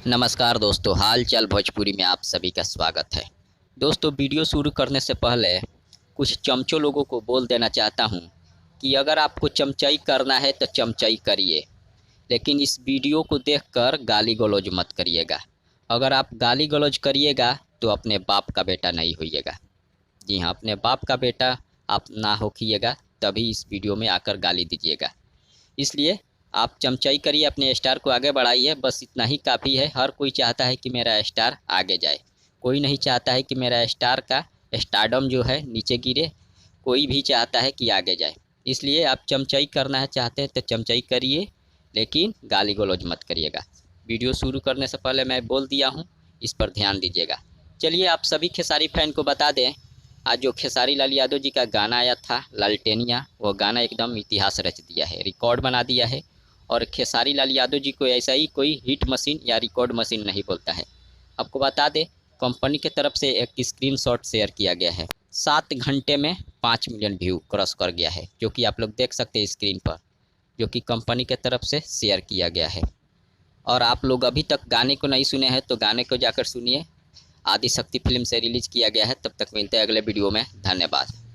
नमस्कार दोस्तों, हाल चाल भोजपुरी में आप सभी का स्वागत है। दोस्तों, वीडियो शुरू करने से पहले कुछ चमचों लोगों को बोल देना चाहता हूं कि अगर आपको चमचाई करना है तो चमचाई करिए, लेकिन इस वीडियो को देखकर गाली गलौज मत करिएगा। अगर आप गाली गलौज करिएगा तो अपने बाप का बेटा नहीं होइएगा। जी हाँ, अपने बाप का बेटा आप ना होखिएगा, तभी इस वीडियो में आकर गाली दीजिएगा। इसलिए आप चमचाई करिए, अपने स्टार को आगे बढ़ाइए, बस इतना ही काफ़ी है। हर कोई चाहता है कि मेरा स्टार आगे जाए, कोई नहीं चाहता है कि मेरा स्टार का स्टारडम जो है नीचे गिरे। कोई भी चाहता है कि आगे जाए। इसलिए आप चमचाई करना है चाहते हैं तो चमचाई करिए, लेकिन गाली गलौज मत करिएगा। वीडियो शुरू करने से पहले मैं बोल दिया हूँ, इस पर ध्यान दीजिएगा। चलिए, आप सभी खेसारी फैन को बता दें, आज जो खेसारी लाल यादव जी का गाना आया था लालटेनिया, वो गाना एकदम इतिहास रच दिया है, रिकॉर्ड बना दिया है। और खेसारी लाल यादव जी को ऐसा ही कोई हिट मशीन या रिकॉर्ड मशीन नहीं बोलता है। आपको बता दें, कंपनी की तरफ से एक स्क्रीनशॉट शेयर किया गया है। 7 घंटे में 5 मिलियन व्यू क्रॉस कर गया है, जो कि आप लोग देख सकते हैं स्क्रीन पर, जो कि कंपनी की तरफ से शेयर किया गया है। और आप लोग अभी तक गाने को नहीं सुने हैं तो गाने को जाकर सुनिए। आदिशक्ति फिल्म से रिलीज किया गया है। तब तक मिलते हैं अगले वीडियो में। धन्यवाद।